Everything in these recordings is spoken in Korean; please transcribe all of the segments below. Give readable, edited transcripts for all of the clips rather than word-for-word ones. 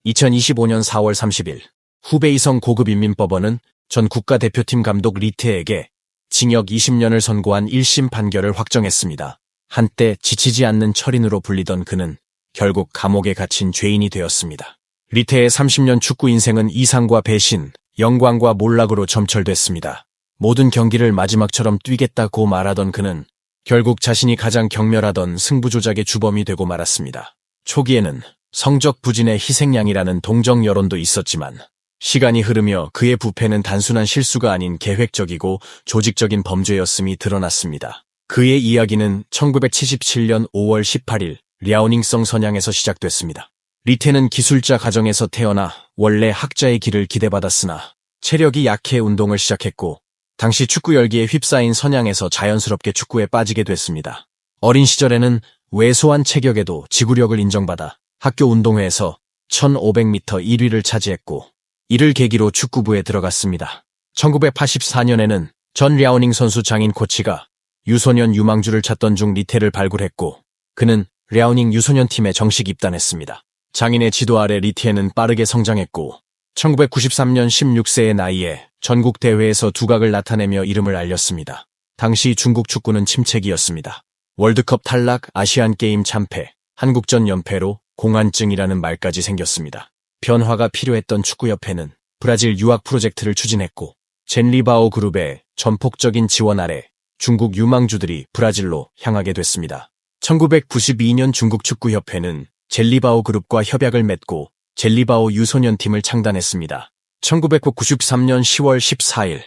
2025년 4월 30일 후베이성 고급인민법원은 전 국가대표팀 감독 리테에게 징역 20년을 선고한 1심 판결을 확정했습니다. 한때 지치지 않는 철인으로 불리던 그는 결국 감옥에 갇힌 죄인이 되었습니다. 리테의 30년 축구 인생은 이상과 배신, 영광과 몰락으로 점철됐습니다. 모든 경기를 마지막처럼 뛰겠다고 말하던 그는 결국 자신이 가장 경멸하던 승부조작의 주범이 되고 말았습니다. 초기에는 성적 부진의 희생양이라는 동정 여론도 있었지만 시간이 흐르며 그의 부패는 단순한 실수가 아닌 계획적이고 조직적인 범죄였음이 드러났습니다. 그의 이야기는 1977년 5월 18일 랴오닝성 선양에서 시작됐습니다. 리테는 기술자 가정에서 태어나 원래 학자의 길을 기대받았으나 체력이 약해 운동을 시작했고 당시 축구 열기에 휩싸인 선양에서 자연스럽게 축구에 빠지게 됐습니다. 어린 시절에는 왜소한 체격에도 지구력을 인정받아 학교 운동회에서 1500m 1위를 차지했고 이를 계기로 축구부에 들어갔습니다. 1984년에는 전 랴오닝 선수 장인 코치가 유소년 유망주를 찾던 중 리테를 발굴했고 그는 랴오닝 유소년팀에 정식 입단했습니다. 장인의 지도 아래 리테는 빠르게 성장했고 1993년 16세의 나이에 전국 대회에서 두각을 나타내며 이름을 알렸습니다. 당시 중국 축구는 침체기였습니다. 월드컵 탈락, 아시안게임 참패, 한국전 연패로 공안증이라는 말까지 생겼습니다. 변화가 필요했던 축구협회는 브라질 유학 프로젝트를 추진했고 젠리바오 그룹의 전폭적인 지원 아래 중국 유망주들이 브라질로 향하게 됐습니다. 1992년 중국 축구협회는 젤리바오 그룹과 협약을 맺고 젤리바오 유소년팀을 창단했습니다. 1993년 10월 14일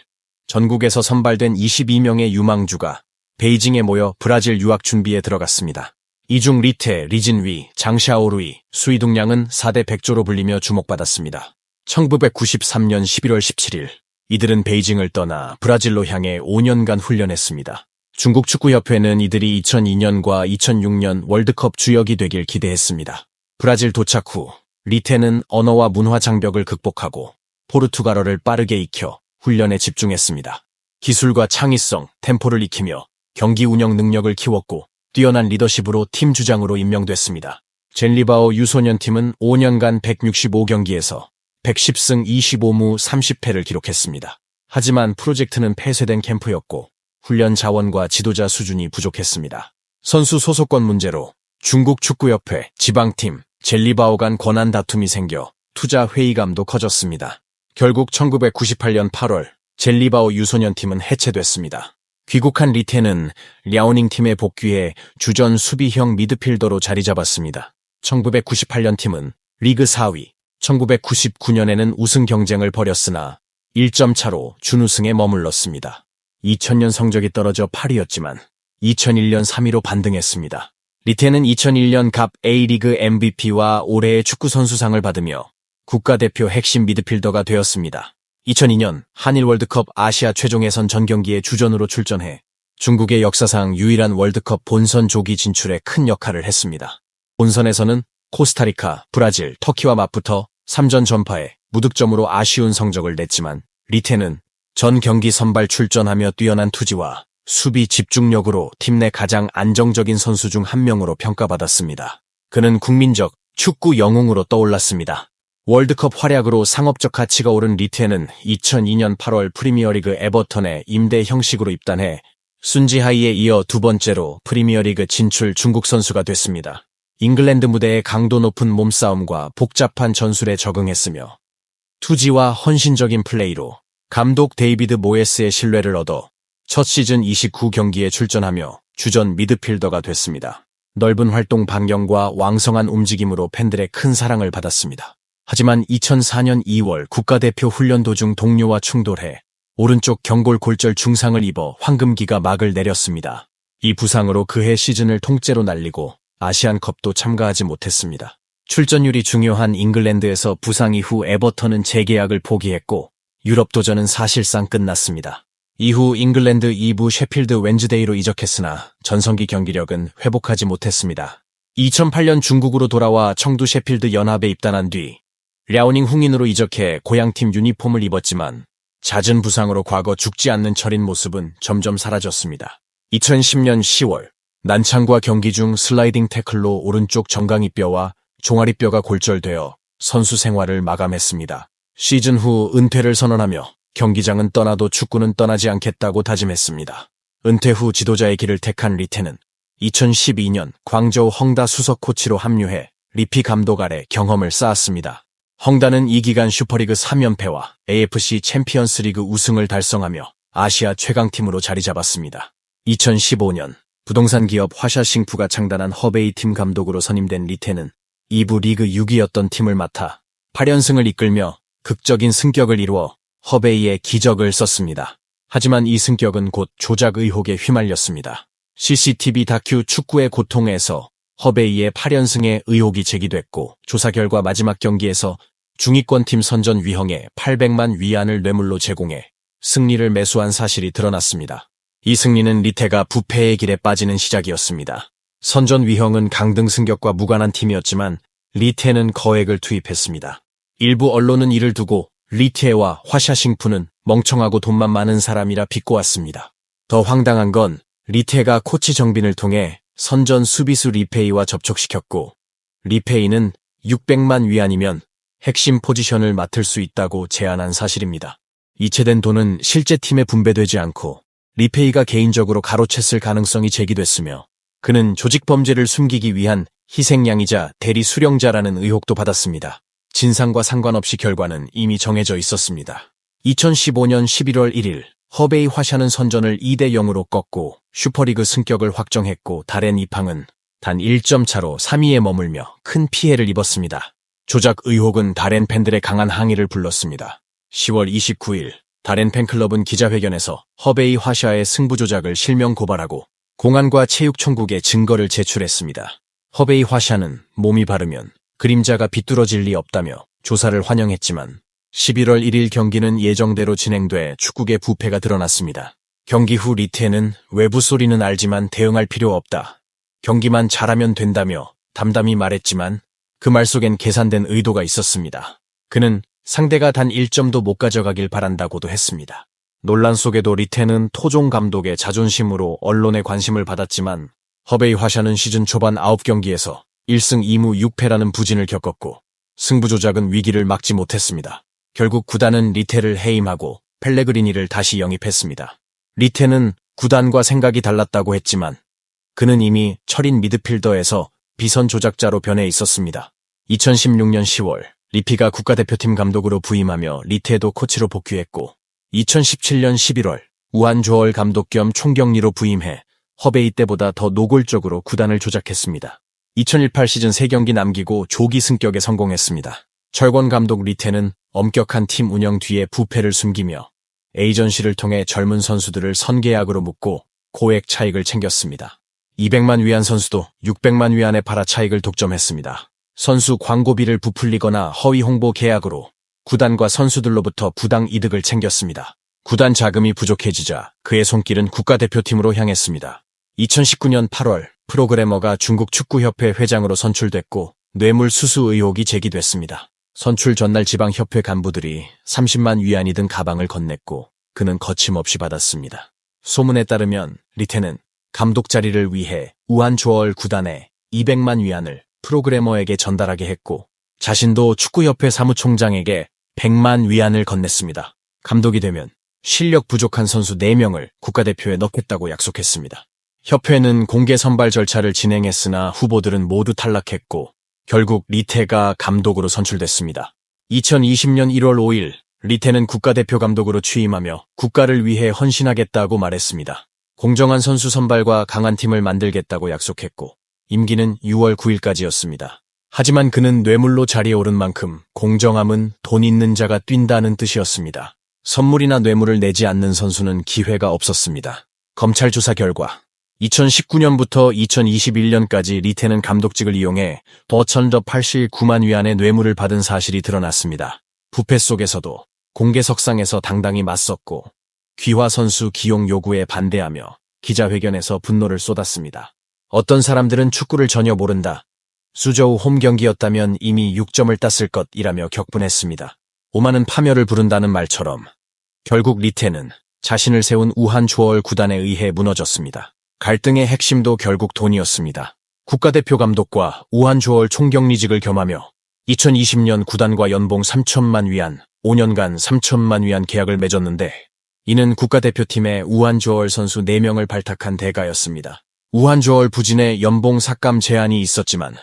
전국에서 선발된 22명의 유망주가 베이징에 모여 브라질 유학 준비에 들어갔습니다. 이 중 리테, 리진위, 장샤오루이, 수이둥량은 4대 백조로 불리며 주목받았습니다. 1993년 11월 17일 이들은 베이징을 떠나 브라질로 향해 5년간 훈련했습니다. 중국 축구협회는 이들이 2002년과 2006년 월드컵 주역이 되길 기대했습니다. 브라질 도착 후 리테는 언어와 문화 장벽을 극복하고 포르투갈어를 빠르게 익혀 훈련에 집중했습니다. 기술과 창의성, 템포를 익히며 경기 운영 능력을 키웠고 뛰어난 리더십으로 팀 주장으로 임명됐습니다. 젠리바오 유소년팀은 5년간 165경기에서 110승 25무 30패를 기록했습니다. 하지만 프로젝트는 폐쇄된 캠프였고 훈련 자원과 지도자 수준이 부족했습니다. 선수 소속권 문제로 중국 축구협회, 지방팀, 젤리바오 간 권한 다툼이 생겨 투자 회의감도 커졌습니다. 결국 1998년 8월 젤리바오 유소년팀은 해체됐습니다. 귀국한 리테는 랴오닝 팀에 복귀해 주전 수비형 미드필더로 자리 잡았습니다. 1998년 팀은 리그 4위, 1999년에는 우승 경쟁을 벌였으나 1점 차로 준우승에 머물렀습니다. 2000년 성적이 떨어져 8위였지만 2001년 3위로 반등했습니다. 리테는 2001년 갑 A리그 MVP와 올해의 축구선수상을 받으며 국가대표 핵심 미드필더가 되었습니다. 2002년 한일 월드컵 아시아 최종 예선 전 경기에 주전으로 출전해 중국의 역사상 유일한 월드컵 본선 조기 진출에 큰 역할을 했습니다. 본선에서는 코스타리카, 브라질, 터키와 맞붙어 3전 전파에 무득점으로 아쉬운 성적을 냈지만 리테는 전 경기 선발 출전하며 뛰어난 투지와 수비 집중력으로 팀 내 가장 안정적인 선수 중 한 명으로 평가받았습니다. 그는 국민적 축구 영웅으로 떠올랐습니다. 월드컵 활약으로 상업적 가치가 오른 리테는 2002년 8월 프리미어리그 에버턴에 임대 형식으로 입단해 순지하이에 이어 두 번째로 프리미어리그 진출 중국 선수가 됐습니다. 잉글랜드 무대의 강도 높은 몸싸움과 복잡한 전술에 적응했으며 투지와 헌신적인 플레이로 감독 데이비드 모예스의 신뢰를 얻어 첫 시즌 29경기에 출전하며 주전 미드필더가 됐습니다. 넓은 활동 반경과 왕성한 움직임으로 팬들의 큰 사랑을 받았습니다. 하지만 2004년 2월 국가대표 훈련 도중 동료와 충돌해 오른쪽 경골 골절 중상을 입어 황금기가 막을 내렸습니다. 이 부상으로 그해 시즌을 통째로 날리고 아시안컵도 참가하지 못했습니다. 출전율이 중요한 잉글랜드에서 부상 이후 에버턴은 재계약을 포기했고 유럽 도전은 사실상 끝났습니다. 이후 잉글랜드 2부 셰필드 웬즈데이로 이적했으나 전성기 경기력은 회복하지 못했습니다. 2008년 중국으로 돌아와 청두 셰필드 연합에 입단한 뒤 랴오닝 흥인으로 이적해 고향팀 유니폼을 입었지만 잦은 부상으로 과거 죽지 않는 철인 모습은 점점 사라졌습니다. 2010년 10월 난창과 경기 중 슬라이딩 태클로 오른쪽 정강이뼈와 종아리뼈가 골절되어 선수 생활을 마감했습니다. 시즌 후 은퇴를 선언하며 경기장은 떠나도 축구는 떠나지 않겠다고 다짐했습니다. 은퇴 후 지도자의 길을 택한 리테는 2012년 광저우 헝다 수석 코치로 합류해 리피 감독 아래 경험을 쌓았습니다. 헝다는 이 기간 슈퍼리그 3연패와 AFC 챔피언스리그 우승을 달성하며 아시아 최강팀으로 자리 잡았습니다. 2015년 부동산 기업 화샤싱푸가 창단한 허베이 팀 감독으로 선임된 리테는 2부 리그 6위였던 팀을 맡아 8연승을 이끌며 극적인 승격을 이루어 허베이의 기적을 썼습니다. 하지만 이 승격은 곧 조작 의혹에 휘말렸습니다. CCTV 다큐 축구의 고통에서 허베이의 8연승의 의혹이 제기됐고 조사 결과 마지막 경기에서 중위권팀 선전 위형에 800만 위안을 뇌물로 제공해 승리를 매수한 사실이 드러났습니다. 이 승리는 리테가 부패의 길에 빠지는 시작이었습니다. 선전 위형은 강등 승격과 무관한 팀이었지만 리테는 거액을 투입했습니다. 일부 언론은 이를 두고 리테와 화샤싱푸는 멍청하고 돈만 많은 사람이라 비꼬았습니다. 더 황당한 건 리테가 코치 정빈을 통해 선전 수비수 리페이와 접촉시켰고 리페이는 600만 위안이면 핵심 포지션을 맡을 수 있다고 제안한 사실입니다. 이체된 돈은 실제 팀에 분배되지 않고 리페이가 개인적으로 가로챘을 가능성이 제기됐으며 그는 조직 범죄를 숨기기 위한 희생양이자 대리 수령자라는 의혹도 받았습니다. 진상과 상관없이 결과는 이미 정해져 있었습니다. 2015년 11월 1일 허베이 화샤는 선전을 2대 0으로 꺾고 슈퍼리그 승격을 확정했고 다렌 이팡은 단 1점 차로 3위에 머물며 큰 피해를 입었습니다. 조작 의혹은 다렌 팬들의 강한 항의를 불렀습니다. 10월 29일 다렌 팬클럽은 기자회견에서 허베이 화샤의 승부 조작을 실명 고발하고 공안과 체육총국에 증거를 제출했습니다. 허베이 화샤는 몸이 바르면 그림자가 비뚤어질 리 없다며 조사를 환영했지만 11월 1일 경기는 예정대로 진행돼 축구계 부패가 드러났습니다. 경기 후 리테는 외부 소리는 알지만 대응할 필요 없다. 경기만 잘하면 된다며 담담히 말했지만 그 말 속엔 계산된 의도가 있었습니다. 그는 상대가 단 1점도 못 가져가길 바란다고도 했습니다. 논란 속에도 리테는 토종 감독의 자존심으로 언론의 관심을 받았지만 허베이 화샤는 시즌 초반 9경기에서 1승 2무 6패라는 부진을 겪었고 승부 조작은 위기를 막지 못했습니다. 결국 구단은 리테를 해임하고 펠레그리니를 다시 영입했습니다. 리테는 구단과 생각이 달랐다고 했지만 그는 이미 철인 미드필더에서 비선 조작자로 변해 있었습니다. 2016년 10월 리피가 국가대표팀 감독으로 부임하며 리테도 코치로 복귀했고 2017년 11월 우한 조얼 감독 겸 총경리로 부임해 허베이 때보다 더 노골적으로 구단을 조작했습니다. 2018 시즌 3경기 남기고 조기 승격에 성공했습니다. 철권 감독 리테는 엄격한 팀 운영 뒤에 부패를 숨기며 에이전시를 통해 젊은 선수들을 선계약으로 묶고 고액 차익을 챙겼습니다. 200만 위안 선수도 600만 위안에 팔아 차익을 독점했습니다. 선수 광고비를 부풀리거나 허위 홍보 계약으로 구단과 선수들로부터 부당 이득을 챙겼습니다. 구단 자금이 부족해지자 그의 손길은 국가대표팀으로 향했습니다. 2019년 8월 프로그래머가 중국 축구협회 회장으로 선출됐고 뇌물 수수 의혹이 제기됐습니다. 선출 전날 지방협회 간부들이 30만 위안이 든 가방을 건넸고 그는 거침없이 받았습니다. 소문에 따르면 리테는 감독 자리를 위해 우한 조얼 구단에 200만 위안을 프로그래머에게 전달하게 했고 자신도 축구협회 사무총장에게 100만 위안을 건넸습니다. 감독이 되면 실력 부족한 선수 4명을 국가대표에 넣겠다고 약속했습니다. 협회는 공개 선발 절차를 진행했으나 후보들은 모두 탈락했고 결국 리테가 감독으로 선출됐습니다. 2020년 1월 5일 리테는 국가대표 감독으로 취임하며 국가를 위해 헌신하겠다고 말했습니다. 공정한 선수 선발과 강한 팀을 만들겠다고 약속했고 임기는 6월 9일까지였습니다. 하지만 그는 뇌물로 자리에 오른 만큼 공정함은 돈 있는 자가 뛴다는 뜻이었습니다. 선물이나 뇌물을 내지 않는 선수는 기회가 없었습니다. 검찰 조사 결과 2019년부터 2021년까지 리테는 감독직을 이용해 5,189만 위안의 뇌물을 받은 사실이 드러났습니다. 부패 속에서도 공개석상에서 당당히 맞섰고 귀화 선수 기용 요구에 반대하며 기자회견에서 분노를 쏟았습니다. 어떤 사람들은 축구를 전혀 모른다. 수저우 홈 경기였다면 이미 6점을 땄을 것이라며 격분했습니다. 오만은 파멸을 부른다는 말처럼 결국 리테는 자신을 세운 우한 조얼 구단에 의해 무너졌습니다. 갈등의 핵심도 결국 돈이었습니다. 국가대표 감독과 우한 조얼 총경리직을 겸하며 2020년 구단과 연봉 3천만 위안, 5년간 3천만 위안 계약을 맺었는데 이는 국가대표팀에 우한조얼 선수 4명을 발탁한 대가였습니다. 우한조얼 부진에 연봉 삭감 제한이 있었지만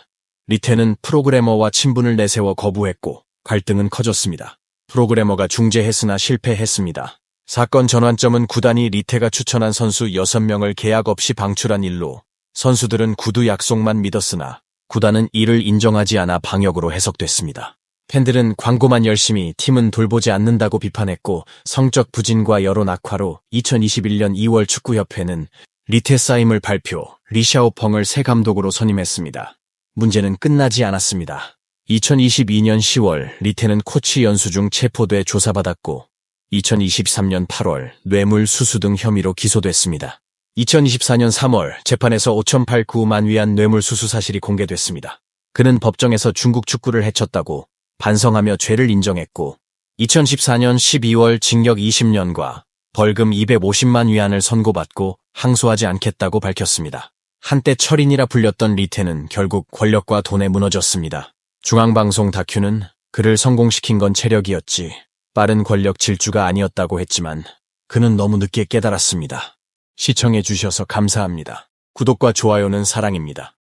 리테는 프로그래머와 친분을 내세워 거부했고 갈등은 커졌습니다. 프로그래머가 중재했으나 실패했습니다. 사건 전환점은 구단이 리테가 추천한 선수 6명을 계약 없이 방출한 일로 선수들은 구두 약속만 믿었으나 구단은 이를 인정하지 않아 방역으로 해석됐습니다. 팬들은 광고만 열심히 팀은 돌보지 않는다고 비판했고 성적 부진과 여론 악화로 2021년 2월 축구협회는 리테 사임을 발표, 리샤오펑을 새 감독으로 선임했습니다. 문제는 끝나지 않았습니다. 2022년 10월 리테는 코치 연수 중 체포돼 조사받았고 2023년 8월 뇌물 수수 등 혐의로 기소됐습니다. 2024년 3월 재판에서 5,809만 위안 뇌물 수수 사실이 공개됐습니다. 그는 법정에서 중국 축구를 해쳤다고 반성하며 죄를 인정했고 2014년 12월 징역 20년과 벌금 250만 위안을 선고받고 항소하지 않겠다고 밝혔습니다. 한때 철인이라 불렸던 리테는 결국 권력과 돈에 무너졌습니다. 중앙방송 다큐는 그를 성공시킨 건 체력이었지 빠른 권력 질주가 아니었다고 했지만 그는 너무 늦게 깨달았습니다. 시청해 주셔서 감사합니다. 구독과 좋아요는 사랑입니다.